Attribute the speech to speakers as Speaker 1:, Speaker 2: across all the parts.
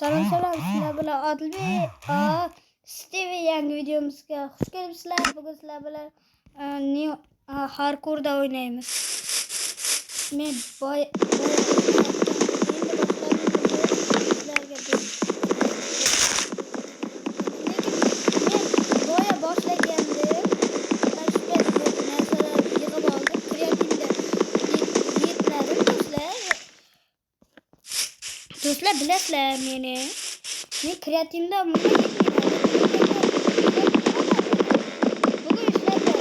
Speaker 1: Salom sizlar bilan Odilbek Steve yangi videomizga xush kelibsizlar. Bugun sizlar bilan New Hardcore'da o'ynaymiz. Men boya boshlagandim. Do'stlar bilasizlar men kreativda bugun ishladim.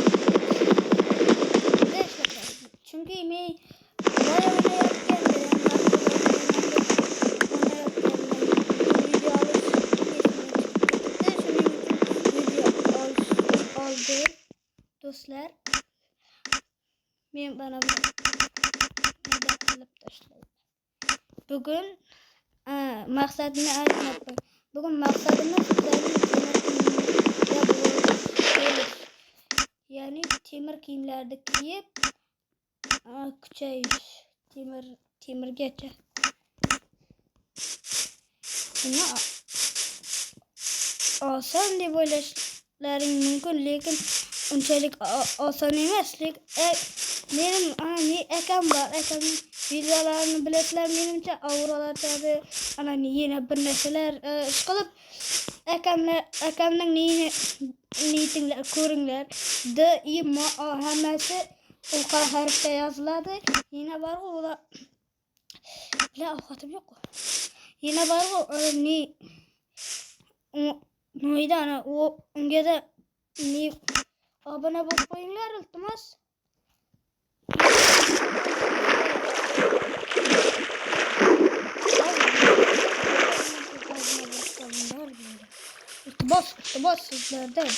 Speaker 1: Chunki men do'stlar men bana qilib tashladim. Bugun maqsadini aytmoqman. Bugun maqsadimiz ya'ni temir kiyimlarni kiyib kuchayish, temirgacha. Buni oson deb o'ylashlaring mumkin, lekin unchalik oson emas. Mening akam bor, akamning videolarini bilasizlar. Menimcha avralar tabi yana bir narsalar ish qilib akamning niytinglar ko'ringlar. D I M O hammasi o'qa harfda yoziladi. Yana bor ular ovqatim yo'q. Yana bor noydana unga da obuna bo'lib qo'yinglar iltimos. İltibas sizlerden.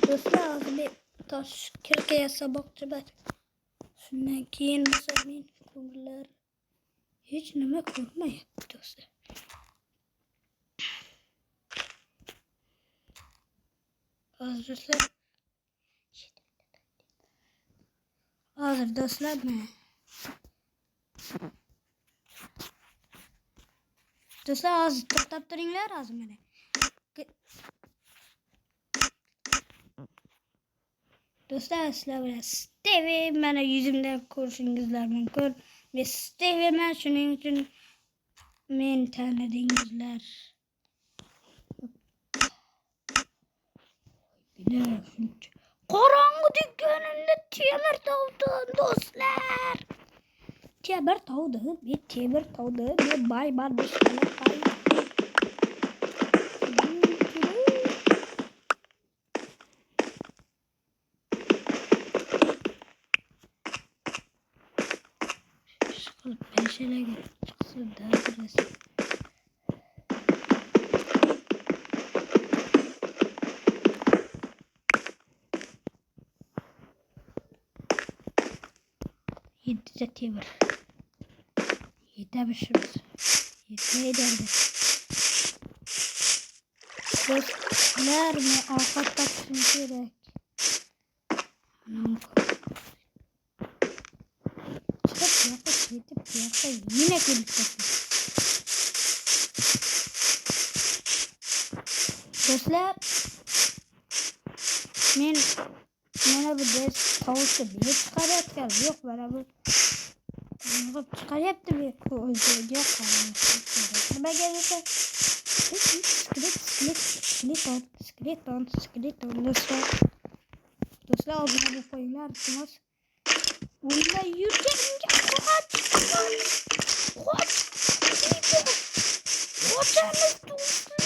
Speaker 1: Do'stlar, hozir tosh kirka yasamoqchi ben. Shundan keyin men ko'ngillar hech nima ko'rmayapti do'stlar. Hozir do'stlar hozir to'xtab turinglar hozir mana. Do'stlar sizlar bilan Steve mana yuzimdan ko'rishingizlar mumkin. Men Steve eman, shuning uchun men tanidingizlar. Qorong'u dukkanimda temir tavdim do'stlar. Temir tavdim. Men bayman do'stlar. Peşelege çıksın da burası. Yedide temir. Yedemişimiz. Yedeğilerdi. Dostlar mı? Avukat taksın gerek. Piyasa yine gelecek. Dostlar, mana bu ders tovushni bir chiqarayotgan yo'q, mana bu chiqaryapti bu o'ziga qarab. Nimaga desa, skeleton do'stlar obuna bo'lib qo'yinglar, iltimos. Bunda yurganga qochamiz do'stlar.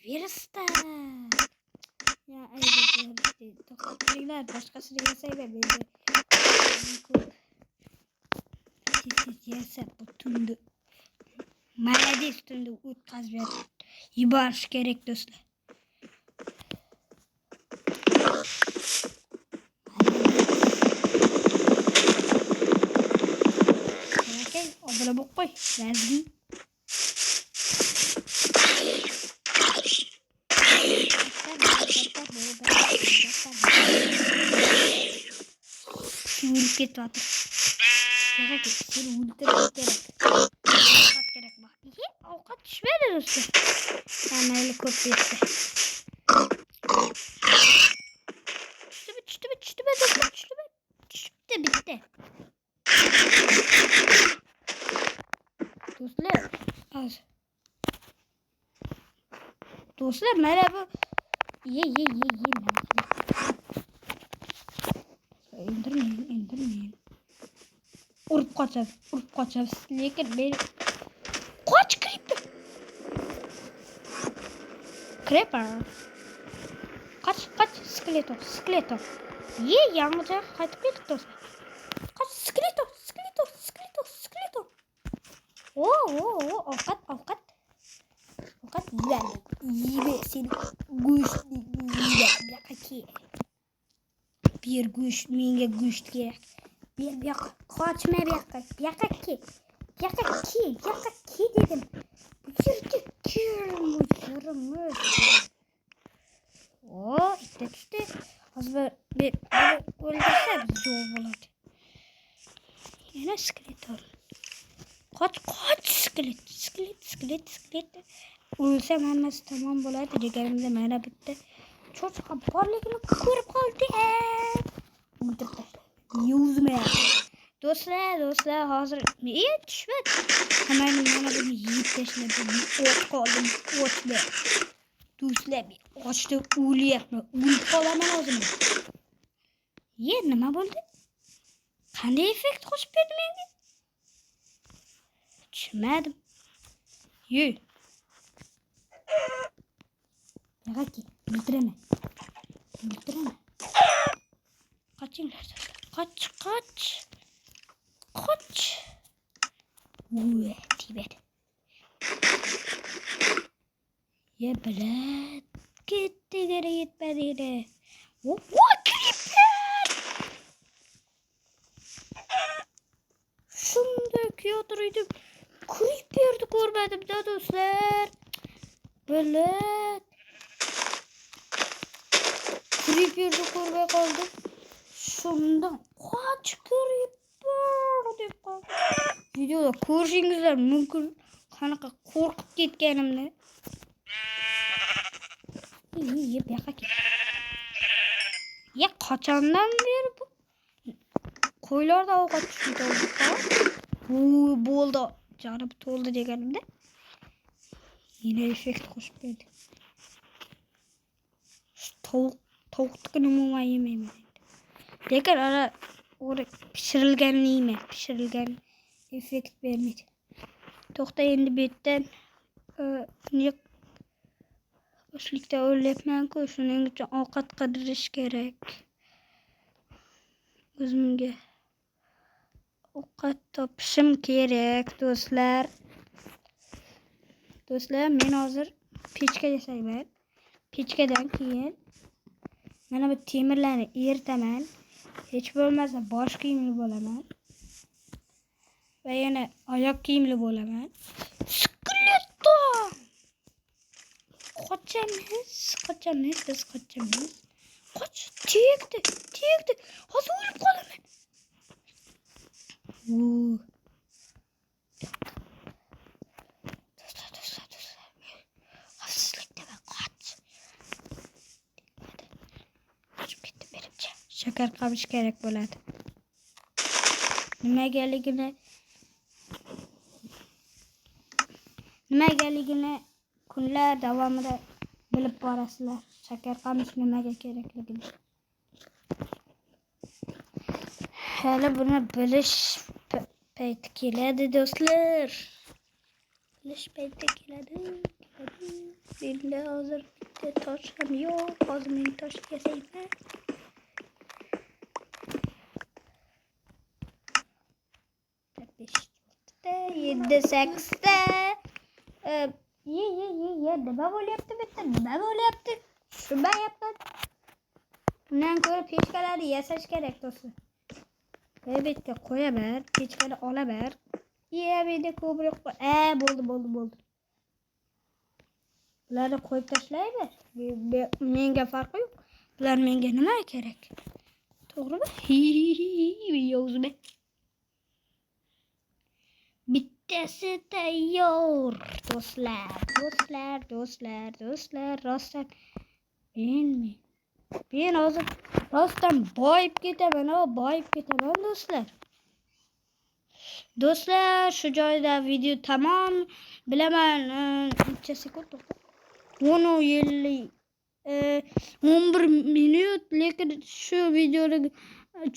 Speaker 1: Virüste. Ya To'xtatinglar, boshqasini yasayman men. Tez yasa bu tunni. Молодец, tunni o'tkazib yuborish kerak do'stlar. Okey, obala bo'lib qo'y. Lazim. O'lib ketyapti. Kerak, seni o'ldirib kerak. Ovqat kerak bak. Ovqat tushmaydi do'stlar. Mayli ko'p berdi. Tushdi do'stlar, tushdi bitti. Do'stlar mana bu ye. Indirmeyin. Urib qochamiz. Lekin men qoch Creeper. Qoch skeletor. Ye, yangi joyga qaytib keldik do'stlar. Qoch skeletor. Ovqat yeydi. Seni go'shtni yeydi. Bir go'sht, menga go'sht kerak. Bir yoqqa, qochma bu yoqqa. Bu yoqqa ke dedim. Bu yerga kirmiz. Ikkita tushdi. Hozir bir o'ldirsam zo'r bo'ladi. Yana skeletor. Qoch skelet. O'lsam hammasi tamom bo'ladi deganimda mana bitta cho'chqa borligini ko'rib qoldim. O'ldirib tashladim. Yuzma. Do'stlar, hozir tushmadi. Hammani mana buni yeyib tashladim. O't qoldim. O'chma. Do'stlar, ochda o'lyapman. O'lib qolaman o'zim. Nima bo'ldi? Qanday effekt qo'shib berdi menga? Tushmadim. Yag'aki, o'ldiraman. Qochinglar. Qoch. Tibet. Bilad. Ketdi, gara yetmadi. Creeper! Shunday kuyotirdim. Creeper'ni ko'rmadim-da do'stlar. Bilad. Creeper'ni ko'rmay qoldim. Shundan qoch Creeper deb qoldim. Videoda ko'rishingizlar mumkin. Qanaqa qo'rqib ketganimni. Qachondan beri bu qo'ylarda ovqat tushdi. Bo'ldi. Jonim to'ldi deganimda. Yine effekt qo'shib berdi. Tovuqni umuman yemayman. Lekin o'ra pishirilganini yeyman. Pishirilgan effekt bermaydi. To'xta, endi bu yerdan Ochlikda o'lyapman-ku, shuning uchun ovqat qidirish kerak. O'zimga ovqat topishim kerak, do'stlar. Men hozir pechka yasayman. Pechkadan keyin mana bu temirlarni eritaman. Hech bo'lmasa bosh kiyimli bo'laman. Va yana oyoq kiyimli bo'laman. Skeleton! Qochamiz. Qoch, tegdi. Hozir o'lib qolaman. Do'stlar. Xavfsizlikda qoch. Qochib ketdim menimcha. Shakar qabish kerak bo'ladi. Nimagaligini kunlar davomida bilib borasizlar. Shakar qamish nimaga kerakligini. Hali buni bilish payti keladi do'stlar. Bilish payti keladi. Endi hozir Tosh ham yo'q. Hozir men tosh yasayman. Yedi, sakkizta. Ye. Nima bo'lyapti bitta? Nima bo'lyapti? Tushunmayapman. Bundan ko'ra pechkalarni yasash kerak do'stlar. Bitta qo'yaver, pechkani olaver. Menda ko'proq bo'ldi. Bularni qo'yib tashlayver. Menga farqi yo'q. Bular menga nima kerak? To'g'rimi? Yozma. Bittasi tayyor. Do'stlar, rostdan men hozir rostdan boyib ketaman, do'stlar. Do'stlar, shu joyda video tamom. Bilaman, necha sekund to'xta. 11 minut, lekin shu videoning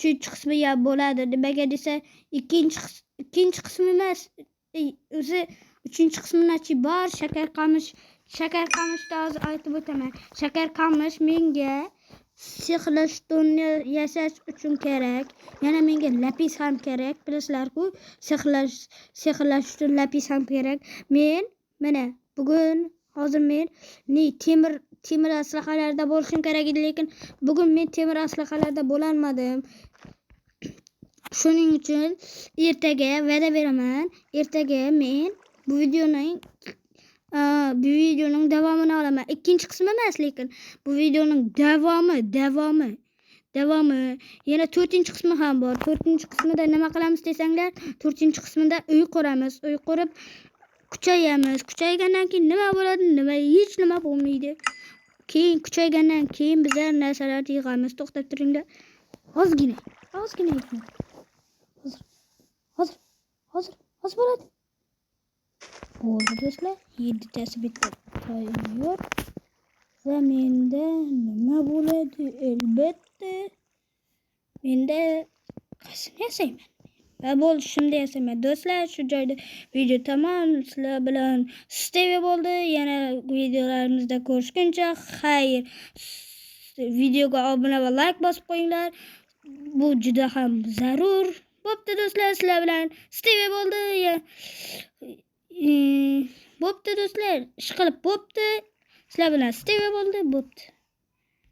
Speaker 1: 3-qismi bo'ladi. Nimaga desa, ikkinchi qismi emas. O'zi 3-qisminachi bor. Shakarqamishni hozir aytib o'taman. Shakarqamish menga sexlashtonni yasash uchun kerak. Yana menga lapis ham kerak. Bilasizlar-ku, sexlashton lapis ham kerak. Men mana bugun hozir men temir aslahalarda bo'lishim kerak edi, lekin bugun men temir aslahalarda bo'lolmadim. Shuning uchun ertaga va'da beraman. Ertaga men bu videoning davomini olaman. Ikkinchi qismi emas, lekin bu videoning davomi. Yana 4-qismi ham bor. 4-qismida nima qilamiz desanglar, 4-qismida uy quramiz. Uy qurib kuchayamiz. Kuchaygandan keyin nima bo'ladi? Hech nima bo'lmaydi. Keyin kuchaygandan keyin biz narsalarni yig'amiz. To'xtab turinglar. Ozgina yig'ing. Hozir bo'ladi. Bo'ldi do'stlar. 7tasi bitta tayyor. Va menda nima bo'ladi? Albatta menda qasam yasayman. Va bo'ldi, shunda yasayman. Do'stlar, shu joyda video tamom. Sizlar bilan Steve bo'ldi. Yana videolarimizda ko'rishguncha xayr. Videoga obuna va like bosib qo'yinglar. Bu juda ham zarur. Bo'pti do'stlar, sizlar bilan Steve bo'ldi. Bo'pti do'stlar, ishqilib bo'pti. Sizlar bilan Steve bo'ldi. Bo'pti.